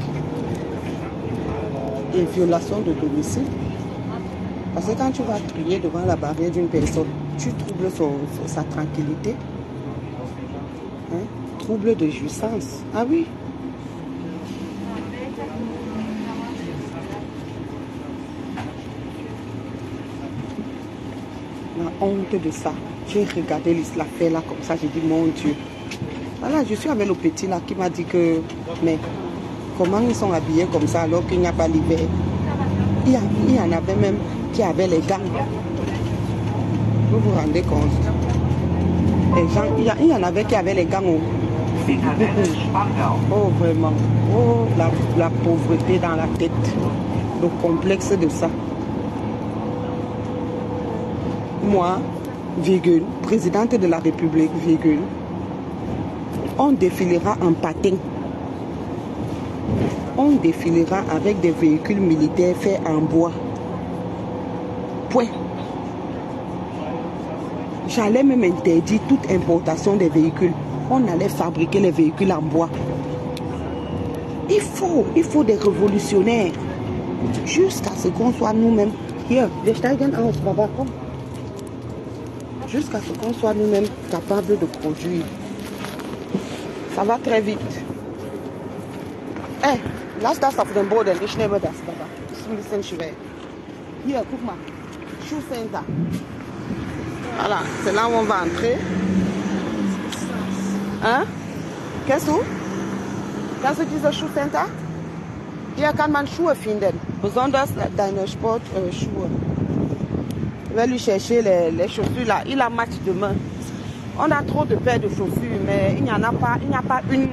et violation de domicile. Parce que quand tu vas crier devant la barrière d'une personne, tu troubles sa tranquillité. Hein? Trouble de jouissance. Ah oui. La honte de ça. J'ai regardé l'affaire là comme ça, j'ai dit mon Dieu. Voilà, je suis avec le petit là qui m'a dit que, mais comment ils sont habillés comme ça alors qu'il n'y a pas l'hiver? Il y en avait même qui avaient les gants. Vous vous rendez compte? Les gens, il y en avait qui avaient les gants. Oh vraiment. Oh la pauvreté dans la tête. Le complexe de ça. Moi, virgule, présidente de la République, virgule, on défilera en patin. On défilera avec des véhicules militaires faits en bois. Point. J'allais même interdire toute importation des véhicules. On allait fabriquer les véhicules en bois. Il faut des révolutionnaires. Jusqu'à ce qu'on soit nous-mêmes. Hier, les Steigenhaus, Baba, comme. Jusqu'à ce qu'on soit nous-mêmes capables de produire. Ça va très vite. Eh, lass das auf dem Boden, ich nehme das, Baba. Ist ein bisschen schwer. Hier, guck mal. Schuhcenter. Voilà, c'est là où on va entrer. Hein? Kennst du? Kennst du diese Schuhcenter? Hier kann man Schuhe finden, besonders deine Sportschuhe. Je vais lui chercher les chaussures là. Il a match demain. On a trop de paires de chaussures, mais il n'y en a pas. Il n'y a pas une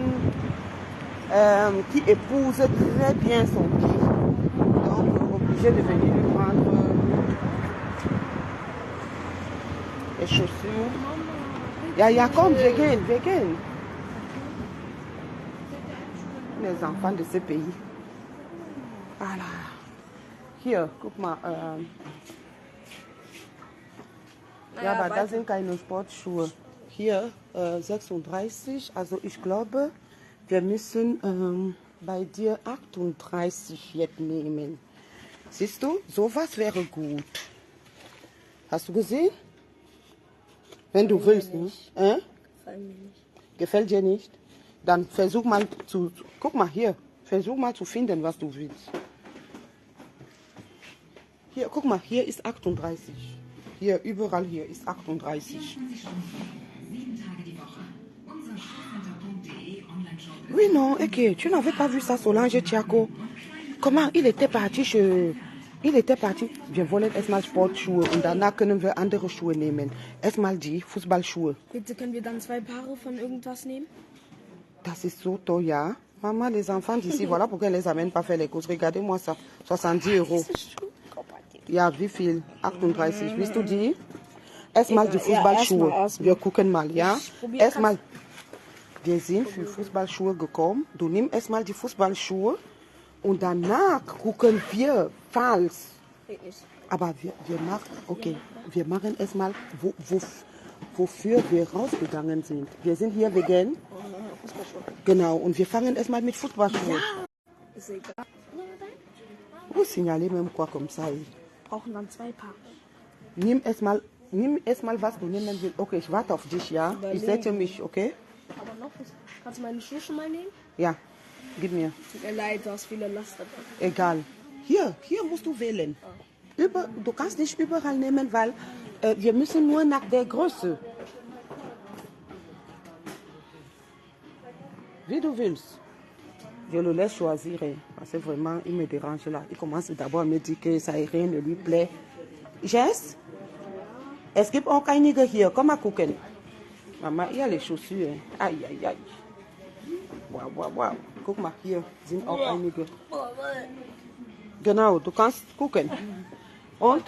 qui épouse très bien son pied. Donc, obligé de venir lui prendre les chaussures. Ja, komm, wir gehen. Les enfants de ce pays. Voilà. Hier, guck mal. Ja, aber das sind keine Sportschuhe. Hier 36, also ich glaube, wir müssen bei dir 38 jetzt nehmen. Siehst du, sowas wäre gut. Hast du gesehen? Wenn du willst, ne? Gefällt mir nicht. Gefällt dir nicht? Dann versuch mal zu, guck mal hier, versuch mal zu finden, was du willst. Hier, guck mal, hier ist 38. Hier, überall hier ist 38. Oui, non, ok, tu n'avais pas vu ça, Solange Tiako. Comment il était parti chez... Il était parti, wir wollen erstmal Sportschuhe und danach können wir andere Schuhe nehmen. Erstmal die Fußballschuhe. Bitte können wir dann 2 Paare von irgendwas nehmen? Das ist so teuer. Maman, les enfants d'ici, voilà pourquoi elle les amène pas faire les courses. Regardez-moi ça, 70 Euro. Ja, wie viel? 38. Willst du die? Erstmal die Fußballschuhe. Wir gucken mal, ja? Erstmal, wir sind für Fußballschuhe gekommen. Du nimmst erstmal die Fußballschuhe und danach gucken wir, falls. Aber wir machen, okay, wir machen erstmal, wofür wir rausgegangen sind. Wir sind hier wegen. Genau, und wir fangen erstmal mit Fußballschuhen. Ist egal. Vous signalez même quoi comme ça? Brauchen dann 2 Paare. Nimm erstmal, was du nehmen willst. Okay, ich warte auf dich, ja? Ich setze mich, okay? Aber noch was. Kannst du meine Schuhe schon mal nehmen? Ja, gib mir. Tut mir leid, du hast viele Laster. Egal. Hier musst du wählen. Du kannst nicht überall nehmen, weil wir müssen nur nach der Größe. Wie du willst. Je le laisse choisir. Parce que vraiment, il me dérange là. Il commence d'abord à me dire que ça rien ne lui plaît. Jess, es gibt auch einige hier. Komm mal gucken. Maman, il y a les chaussures. Aïe, aïe, aïe. Wow. Guck mal, hier sind auch einige. Genau, du kannst gucken. Und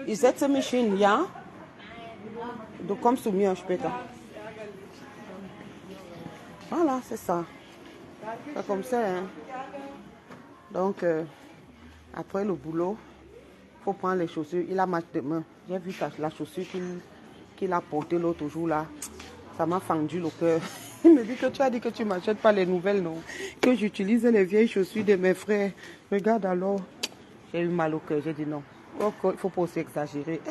ich setze mich hin, ja? Du kommst zu mir später. Voilà, c'est ça. C'est comme ça. Hein? Donc, après le boulot, il faut prendre les chaussures. Il a match demain. J'ai vu la chaussure qu'il a portée l'autre jour là. Ça m'a fendu le cœur. Il me dit que tu as dit que tu ne m'achètes pas les nouvelles, non? Que j'utilise les vieilles chaussures de mes frères. Regarde alors. J'ai eu mal au cœur. J'ai dit non. Il ne faut pas aussi exagérer.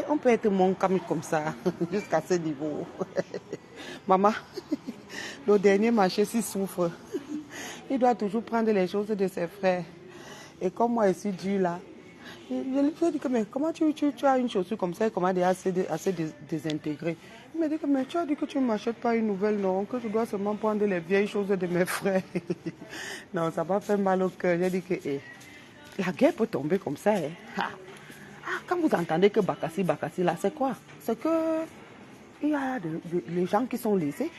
On peut être mon camion comme ça, jusqu'à ce niveau. Maman, le dernier marché s'il souffre. Il doit toujours prendre les choses de ses frères. Et comme moi, je suis dure là, je lui ai dit que mais comment tu as une chaussure comme ça, comment elle est assez désintégrée. Il m'a dit que mais tu as dit que tu ne m'achètes pas une nouvelle, non, que je dois seulement prendre les vieilles choses de mes frères. Non, ça m'a fait mal au cœur. J'ai dit que la guerre peut tomber comme ça. Hein. Quand vous entendez que Bakassi là, c'est quoi? C'est que il y a les gens qui sont lésés.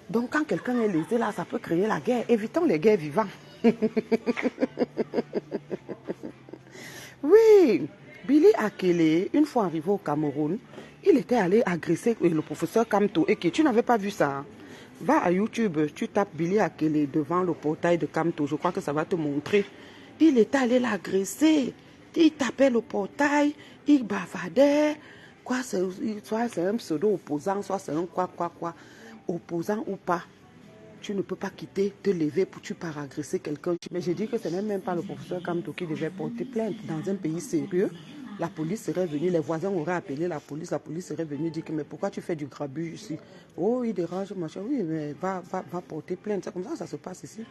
Donc quand quelqu'un est lésé là, ça peut créer la guerre. Évitons les guerres vivantes. Oui, Billy Akele, une fois arrivé au Cameroun, il était allé agresser le professeur Kamto. Et que tu n'avais pas vu ça. Hein? Va à YouTube, tu tapes Billy Akele devant le portail de Kamto. Je crois que ça va te montrer. Il était allé l'agresser. Il tapait le portail, il bavardait. Soit c'est un pseudo-opposant, soit c'est un quoi. Opposant ou pas, tu ne peux pas quitter, te lever pour tu pars agresser quelqu'un. Mais je dis que ce n'est même pas le professeur Kamto qui devait porter plainte. Dans un pays sérieux, la police serait venue, les voisins auraient appelé la police serait venue dire que mais pourquoi tu fais du grabuge ici? Oh, il dérange, machin. Oui, mais va porter plainte. C'est comme ça se passe ici.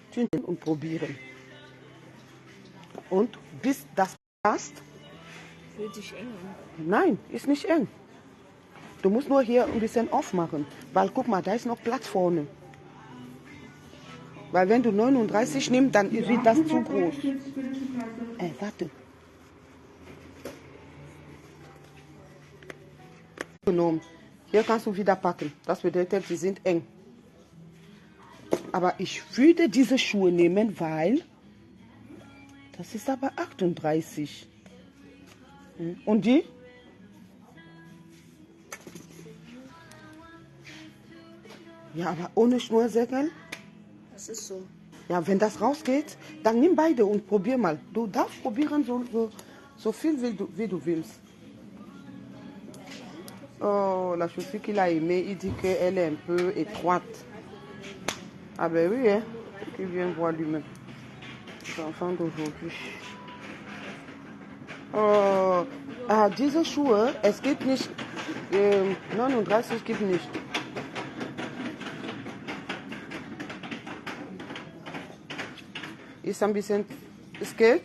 Tu ne probieren. Und bis das passt? Fühlt sich eng an. Nein, ist nicht eng. Du musst nur hier ein bisschen aufmachen. Weil guck mal, da ist noch Platz vorne. Weil wenn du 39 nimmst, dann wird das zu groß. Warte. Genommen. Hier kannst du wieder packen. Das bedeutet, sie sind eng. Aber ich würde diese Schuhe nehmen, weil das ist aber 38. Und die? Ja, aber ohne Schnürsenkel? Das ist so. Ja, wenn das rausgeht, dann nimm beide und probier mal. Du darfst probieren so viel wie du willst. Oh, la chaussure qu'il a aimée, il dit qu'elle est un peu étroite. Ah ben oui, hein, qu'il vient voir lui-même. Les enfants d'aujourd'hui. Oh, diese Schuhe, es gibt nicht, 39 gibt nicht. Ist ein bisschen, es geht.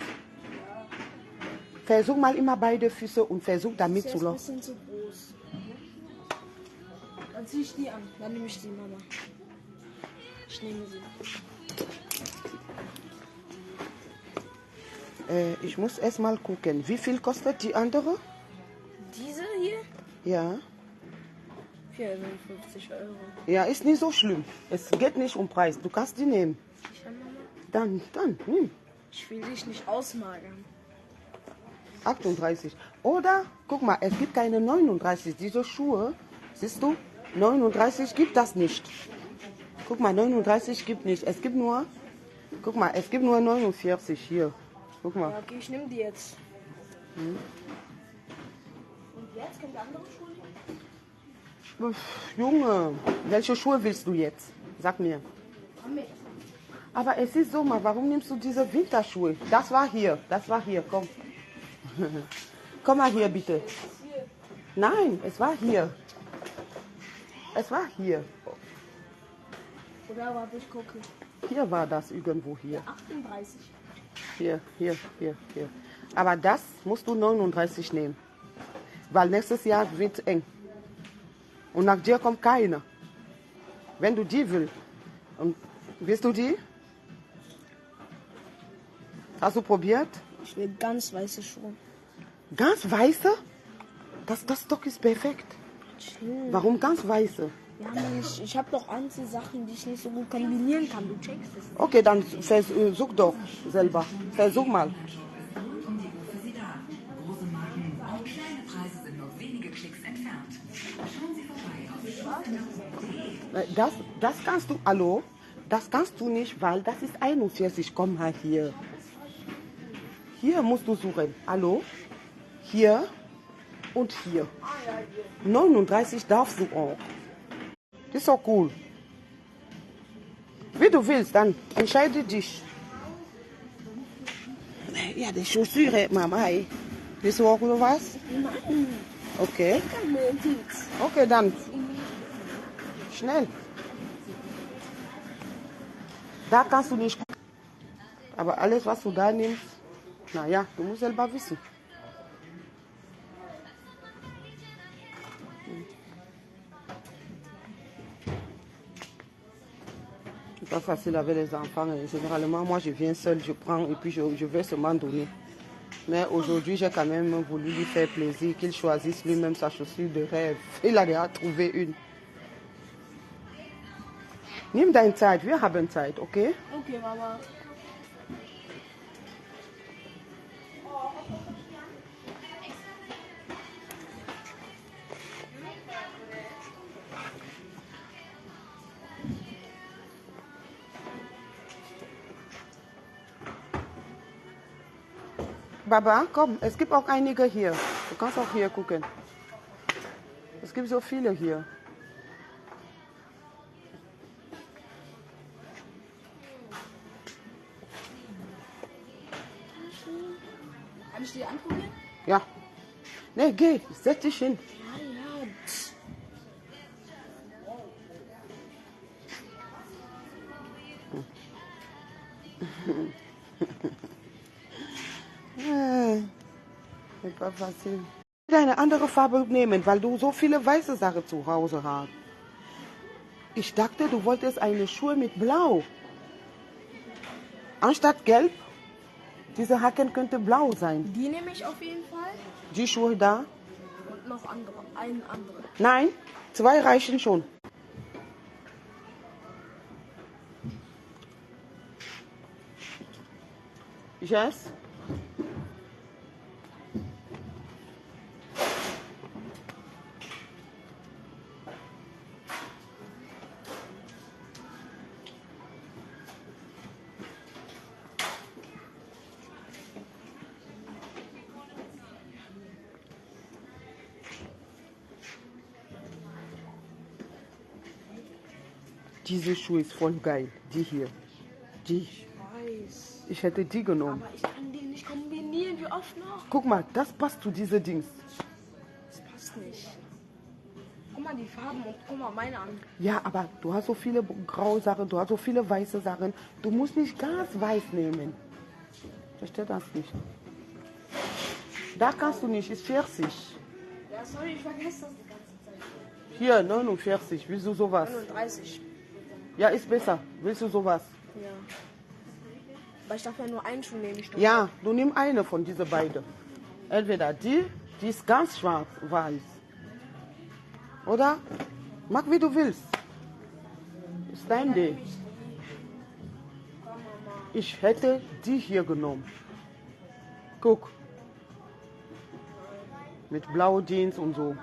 Versuch mal immer beide Füße und versuch damit zu laufen. Das ist ein bisschen zu groß. Dann ziehe ich die an. Dann nehme ich die, Mama. Ich nehme sie. Ich muss erst mal gucken, wie viel kostet die andere? Diese hier? Ja. 54 Euro. Ja, ist nicht so schlimm. Es geht nicht um Preis. Du kannst die nehmen. Sicher, Mama? Dann, nimm. Ich will dich nicht ausmagern. 38. Oder, guck mal, es gibt keine 39. Diese Schuhe, siehst du, 39 gibt das nicht. Guck mal, 39 gibt nicht. Es gibt nur, guck mal, es gibt nur 49 hier. Guck mal. Ja, okay, ich nehme die jetzt. Und jetzt kommt der andere Schuhe? Junge, welche Schuhe willst du jetzt? Sag mir. Aber es ist so, mal, warum nimmst du diese Winterschuhe? Das war hier, komm. Komm mal hier, bitte. Nein, es war hier. Es war hier. Oder warte, ich gucke. Hier war das irgendwo hier. 38. Hier. Aber das musst du 39 nehmen. Weil nächstes Jahr wird eng. Und nach dir kommt keiner. Wenn du die willst. Und willst du die? Hast du probiert? Ich will ganz weiße Schuhe. Ganz weiße? Das doch ist perfekt. Chill. Warum ganz weiße? Ja, Mann, ich habe doch Sachen, die ich nicht so gut kombinieren kann. Du checkst es. Okay, dann versuch doch selber. Versuch mal. Um die Uhr für Sie da. Große Marken und kleine Preise sind nur wenige Klicks entfernt. Schauen Sie vorbei auf Das kannst du, hallo? Das kannst du nicht, weil das ist 41. Komm mal hier. Hier musst du suchen. Hallo? Hier und hier. 39 darfst du auch. Das ist doch cool. Wie du willst, dann entscheide dich. Ja, die Chaussure, Mama. Willst du auch noch was? Nein. Okay. Kann mir nichts. Okay, dann. Schnell. Da kannst du nicht. Aber alles, was du da nimmst, naja, du musst selber wissen. C'est pas facile avec les enfants. Généralement, moi, je viens seule, je prends et puis je vais seulement donner. Mais aujourd'hui, j'ai quand même voulu lui faire plaisir, qu'il choisisse lui-même sa chaussure de rêve. Il a déjà trouvé une. Nimm deine Zeit, wir haben Zeit, okay? Okay, Mama. Baba, komm, es gibt auch einige hier. Du kannst auch hier gucken. Es gibt so viele hier. Kann ich die anprobieren? Ja. Nee, geh, setz dich hin. Ja, ja. C'est pas facile. Eine andere Farbe nehmen, weil du so viele weiße Sachen zu Hause hast. Ich dachte, du wolltest eine Schuhe mit Blau. Anstatt Gelb, diese Haken könnte blau sein. Die nehme ich auf jeden Fall. Die Schuhe da? Und noch andere. Einen anderen. Nein, 2 reichen schon. Yes? Diese Schuhe ist voll geil. Die hier. Die. Ich weiß. Ich hätte die genommen. Aber ich kann die nicht kombinieren. Wie oft noch? Guck mal, das passt zu diese Dings. Das passt nicht. Guck mal die Farben und guck mal meine an. Ja, aber du hast so viele graue Sachen, du hast so viele weiße Sachen. Du musst nicht ganz weiß nehmen. Verstehe das nicht. Da kannst du nicht, ist 40. Ja, sorry, ich vergesse das die ganze Zeit. Hier, 49. Willst du sowas? 39. Ja, ist besser. Willst du sowas? Ja. Weil ich darf ja nur einen Schuh nehmen. Ja, du nimm eine von diesen beiden. Entweder die ist ganz schwarz, weiß. Oder? Mach wie du willst. Ist dein Ding. Ich hätte die hier genommen. Guck. Mit blauen Jeans und so.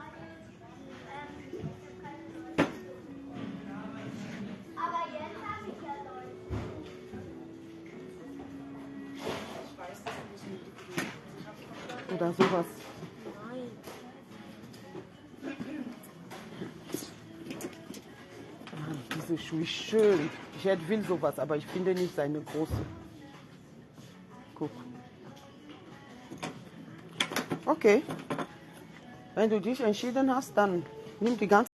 Oder sowas. Nein. Diese Schuhe ist schön. Ich will sowas, aber ich finde nicht seine große. Guck. Okay. Wenn du dich entschieden hast, dann nimm die ganze